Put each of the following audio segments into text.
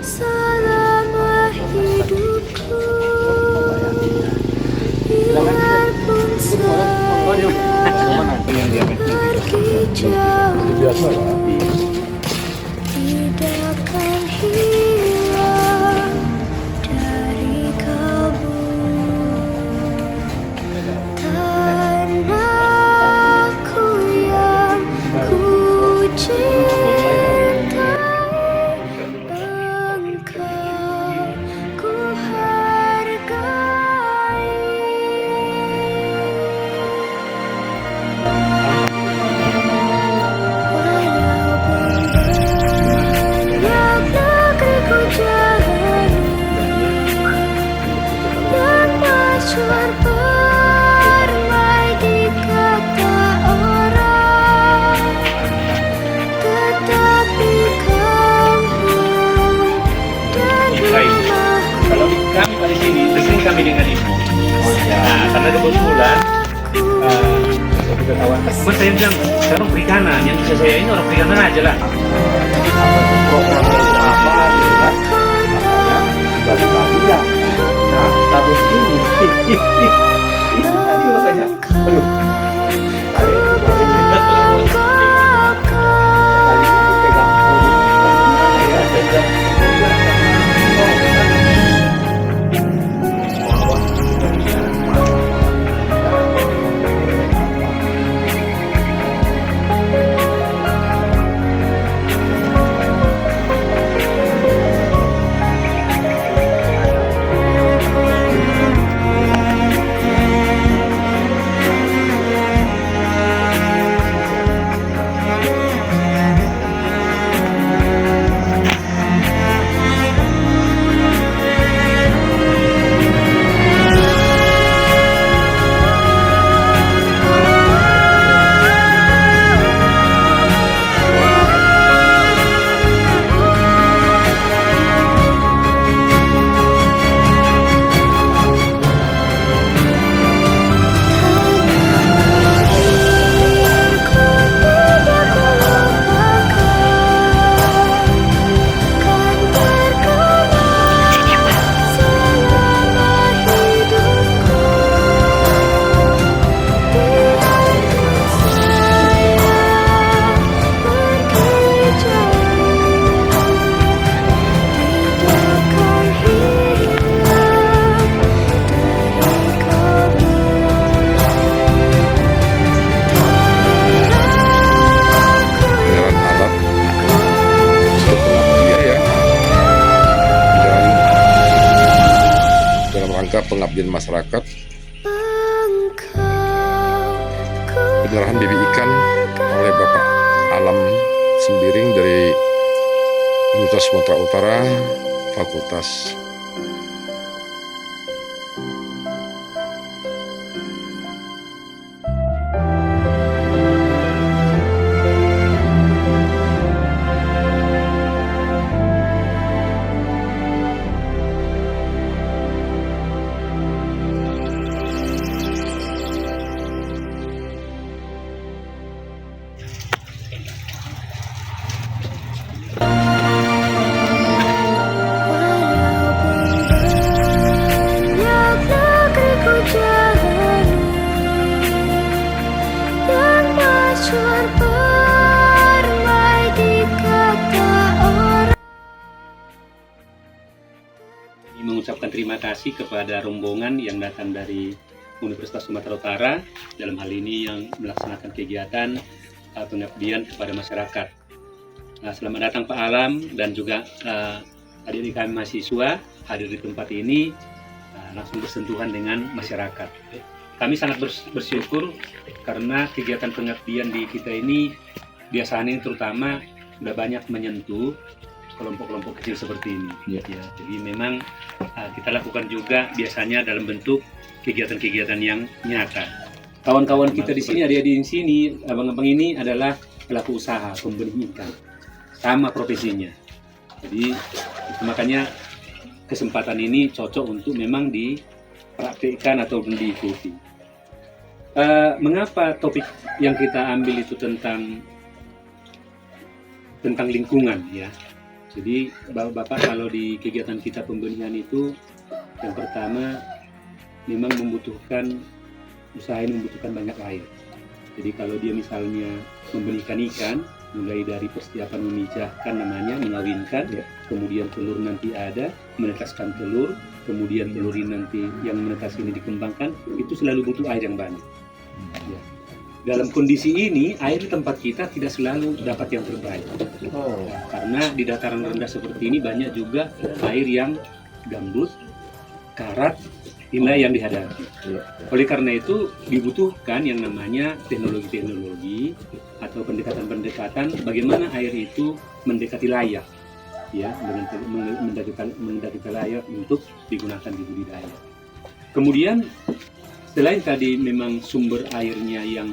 selama hidupku, biarpun saya pergi jauh, tidak akan hilang dari kalbu. Tanahku yang ku cintai, engkau ku hargai. Walaupun banyak negeri ku jalani, dan masyur permai di kata orang, tetapi kampung dan rumahku Kalau kami pada sini, sering kami dengan ibu. Nah, karena kebetulan kita kawan. Mas saya bilang, sekarang perikanan yang bisa saya ini orang perikanan aja lah. Nah, tabung ini tadi makanya aduh pengabdian masyarakat, penyerahan bibi ikan oleh Bapak Alam Sembiring dari Universitas Sumatera Utara, Fakultas mengucapkan terima kasih kepada rombongan yang datang dari Universitas Sumatera Utara, dalam hal ini yang melaksanakan kegiatan pengabdian kepada masyarakat. Selamat datang Pak Alam dan juga adik-adik kami mahasiswa hadir di tempat ini, langsung bersentuhan dengan masyarakat. Kami sangat bersyukur karena kegiatan pengabdian di kita ini biasanya terutama sudah banyak menyentuh kelompok-kelompok kecil seperti ini. Ya, jadi memang kita lakukan juga biasanya dalam bentuk kegiatan-kegiatan yang nyata. Kawan-kawan kita di sini, adik-adik di sini, abang-abang ini adalah pelaku usaha pembenih ikan, sama profesinya. Jadi makanya kesempatan ini cocok untuk memang dipraktikkan atau diikuti. Mengapa topik yang kita ambil itu tentang tentang lingkungan ya. Jadi Bapak kalau di kegiatan kita pembenihan itu yang pertama memang membutuhkan banyak air. Jadi kalau dia misalnya membenihkan ikan, mulai dari persiapan memijahkan namanya, mengawinkan, kemudian telur nanti ada, menetaskan telur, kemudian telur ini nanti yang menetas ini dikembangkan, itu selalu butuh air yang banyak. Ya. Dalam kondisi ini, air di tempat kita tidak selalu dapat yang terbaik. Karena di dataran rendah seperti ini banyak juga air yang gambut, karat, inilah yang dihadapi. Oleh karena itu dibutuhkan yang namanya teknologi-teknologi atau pendekatan-pendekatan bagaimana air itu mendekati layak, ya, mendekati layak untuk digunakan di budidaya. Kemudian selain tadi memang sumber airnya yang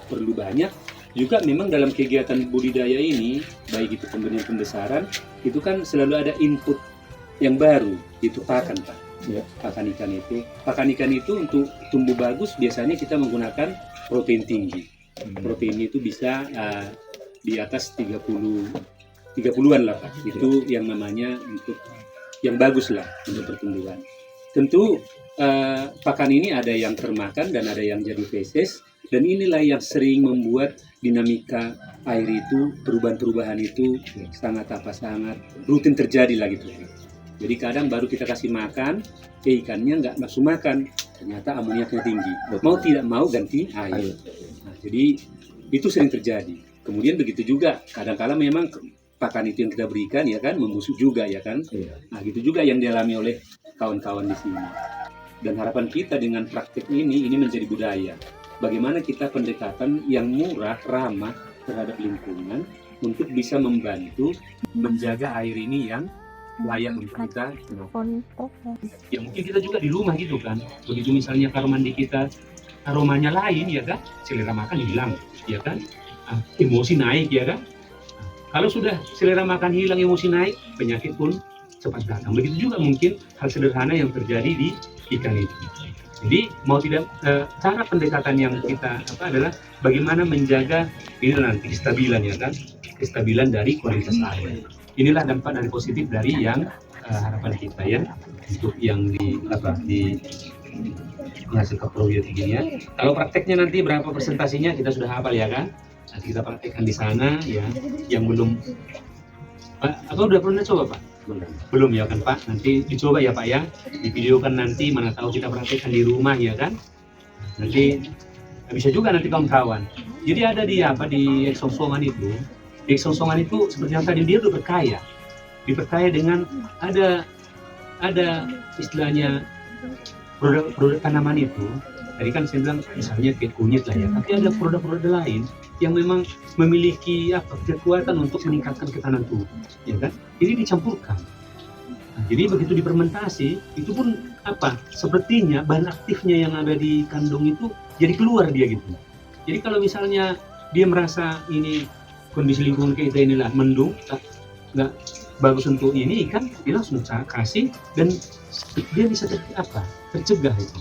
perlu banyak, juga memang dalam kegiatan budidaya ini, baik itu pembenihan pembesaran, itu kan selalu ada input yang baru, itu pakan Pak. Pakan ikan itu untuk tumbuh bagus biasanya kita menggunakan protein tinggi. Protein itu bisa di atas 30-an lah Pak. Itu yang namanya untuk yang bagus lah untuk pertumbuhan. Tentu pakan ini ada yang termakan dan ada yang jadi feses, dan inilah yang sering membuat dinamika air itu, perubahan-perubahan itu sangat rutin terjadi lah gitu. Jadi kadang baru kita kasih makan, ikannya nggak langsung makan, ternyata amoniaknya tinggi. Mau tidak mau ganti air. Nah, jadi itu sering terjadi. Kemudian begitu juga, kadang-kala memang pakan itu yang kita berikan ya kan membusuk juga ya kan. Nah gitu juga yang dialami oleh kawan-kawan di sini. Dan harapan kita dengan praktik ini menjadi budaya. Bagaimana kita pendekatan yang murah, ramah terhadap lingkungan untuk bisa membantu menjaga air ini yang layak untuk kita. Ya mungkin kita juga di rumah gitu kan. Begitu misalnya kamar mandi kita aromanya lain ya kan, selera makan hilang ya kan. Emosi naik ya kan. Kalau sudah selera makan hilang, emosi naik, penyakit pun cepat datang. Begitu juga mungkin hal sederhana yang terjadi di ikan itu. Jadi mau tidak cara pendekatan yang kita adalah bagaimana menjaga ini nanti kestabilan ya kan, kestabilan dari kualitas air. Inilah dampak dari positif dari yang harapan kita ya untuk yang di menghasilkan probiotik ini ya. Kalau prakteknya nanti berapa persentasinya kita sudah hafal ya kan? Nanti kita praktekkan di sana ya. Yang belum atau udah pernah coba Pak? Belum ya kan Pak? Nanti dicoba ya Pak ya. Divideokan nanti, mana tahu kita praktekkan di rumah ya kan? Nanti bisa juga nanti kawan-kawan. Jadi ada di di Eksosongan itu. Di Eksosongan itu seperti yang tadi dia udah berkaya. Diperkaya dengan ada istilahnya produk tanaman itu. Tadi kan saya bilang misalnya kayak kunyit lah ya. Tapi ada produk-produk lain yang memang memiliki kekuatan untuk meningkatkan ketahanan tubuh, ya kan? Jadi dicampurkan. Nah, jadi begitu difermentasi, itu pun sepertinya bahan aktifnya yang ada di kandung itu jadi keluar dia gitu. Jadi kalau misalnya dia merasa ini kondisi lingkungan kita inilah mendung, nggak bagus untuk ini ikan, dia langsung kasih dan dia bisa tercegah itu.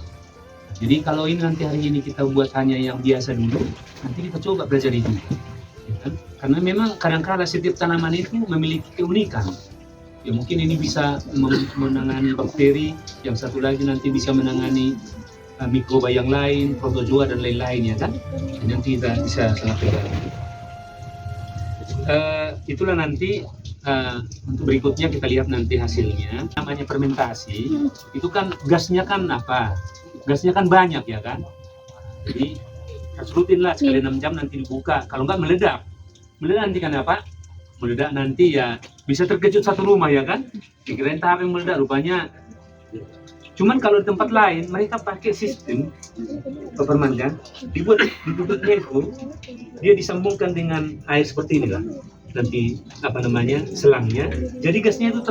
Jadi kalau ini nanti hari ini kita buat hanya yang biasa dulu, nanti kita coba belajar itu. Ya kan? Karena memang kadang-kala setiap tanaman itu memiliki keunikan. Ya mungkin ini bisa menangani bakteri, yang satu lagi nanti bisa menangani mikroba yang lain, protozoa dan lain-lain ya kan. Dan nanti kita bisa sangat beda. Itulah nanti untuk berikutnya kita lihat nanti hasilnya. Namanya fermentasi, itu kan gasnya kan gasnya kan banyak ya kan. Jadi harus rutin lah sekali 6 jam nanti dibuka. Kalau nggak meledak nanti kan meledak nanti ya bisa terkejut satu rumah ya kan. Dikirain tahap yang meledak rupanya. Cuman kalau di tempat lain mereka pakai sistem pepermanjan, dibuat tutupnya itu dia disambungkan dengan air seperti inilah. Nanti selangnya. Jadi gasnya itu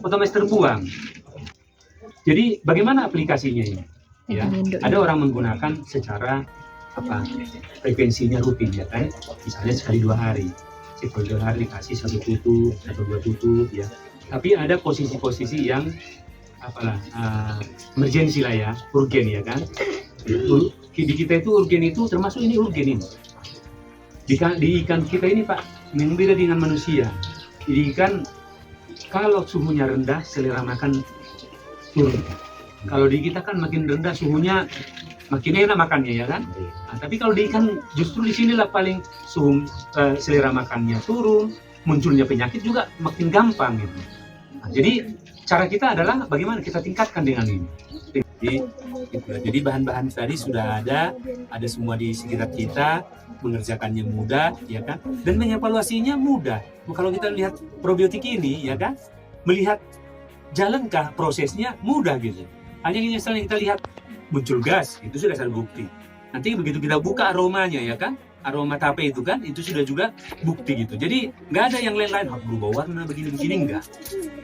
otomatis terbuang. Jadi bagaimana aplikasinya ini? Ya, ada orang menggunakan secara frekuensinya rutin ya kan, misalnya sekali 2 hari, sekali 2 hari dikasih 1 tutup atau 2 tutup ya. Tapi ada posisi-posisi yang emergensi lah ya, urgen ya kan. Di kita itu urgen itu termasuk ini urgen ini. Di ikan kita ini Pak, memang beda dengan manusia. Jadi ikan kalau suhunya rendah, selera makan turun. Kalau di kita kan makin rendah suhunya, makin enak makannya ya kan. Nah, tapi kalau di ikan justru di sinilah paling selera makannya turun, munculnya penyakit juga makin gampang gitu. Nah, jadi cara kita adalah bagaimana kita tingkatkan dengan ini. Jadi bahan-bahan tadi sudah ada semua di sekitar kita, mengerjakannya mudah, ya kan? Dan mengevaluasinya mudah. Kalau kita lihat probiotik ini, ya kan? Melihat jalankah prosesnya mudah gitu. Hanya misalnya kita lihat muncul gas, itu sudah satu bukti. Nanti begitu kita buka aromanya, ya kan? Aroma tape itu kan, itu sudah juga bukti gitu. Jadi nggak ada yang lain-lain, berubah warna begini-begini, enggak.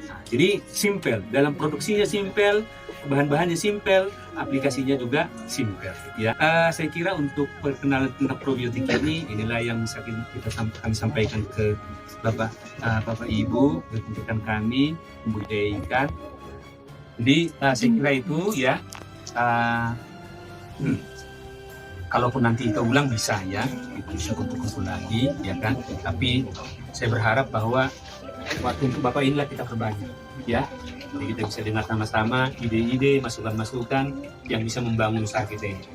Nah, jadi simple, dalam produksinya simple, bahan-bahannya simple, aplikasinya juga simple. Ya, saya kira untuk perkenalan tentang probiotik inilah yang bisa kami sampaikan ke Bapak Ibu, rekan kami, budidaya ikan. Jadi saya kira itu ya. Kalaupun nanti kita ulang bisa ya, itu bisa kumpul-kumpul lagi, ya kan. Tapi saya berharap bahwa waktu untuk Bapak inilah kita perbanyak, ya. Jadi kita bisa dengar sama-sama ide-ide, masukan-masukan yang bisa membangun usaha kita ini.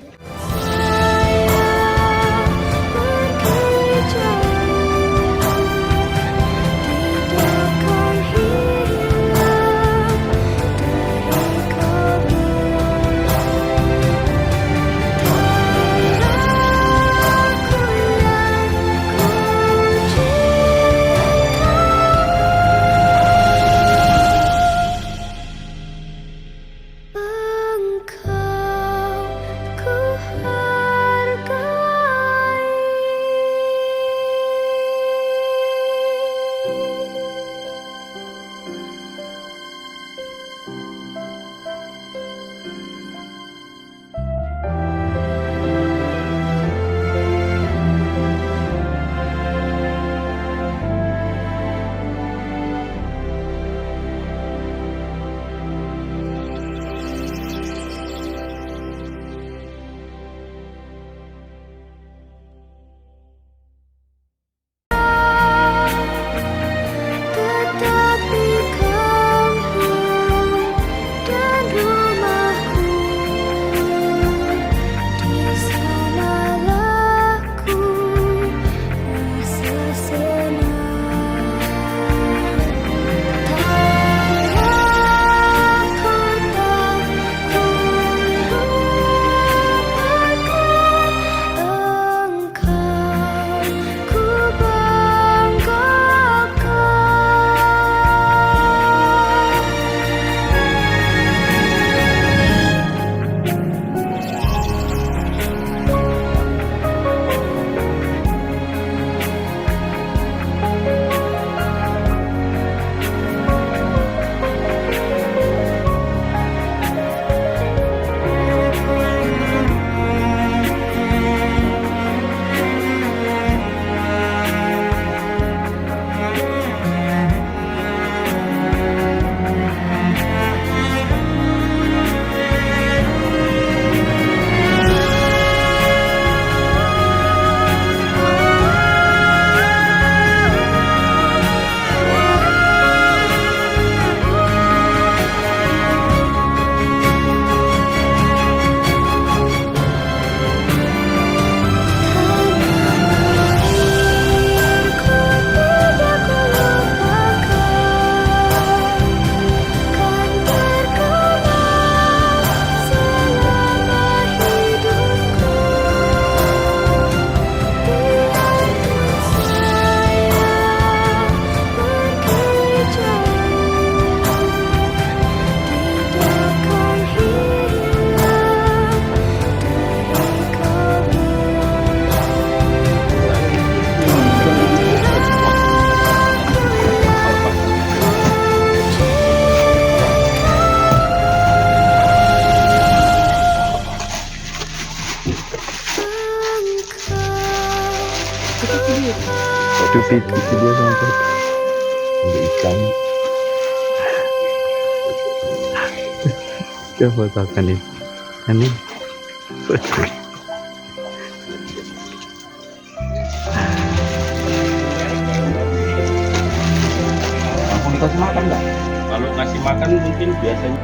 Itu dia sampai ada ikan. Coba fotokan ini. kasih makan nggak? Kalau kasih makan mungkin biasanya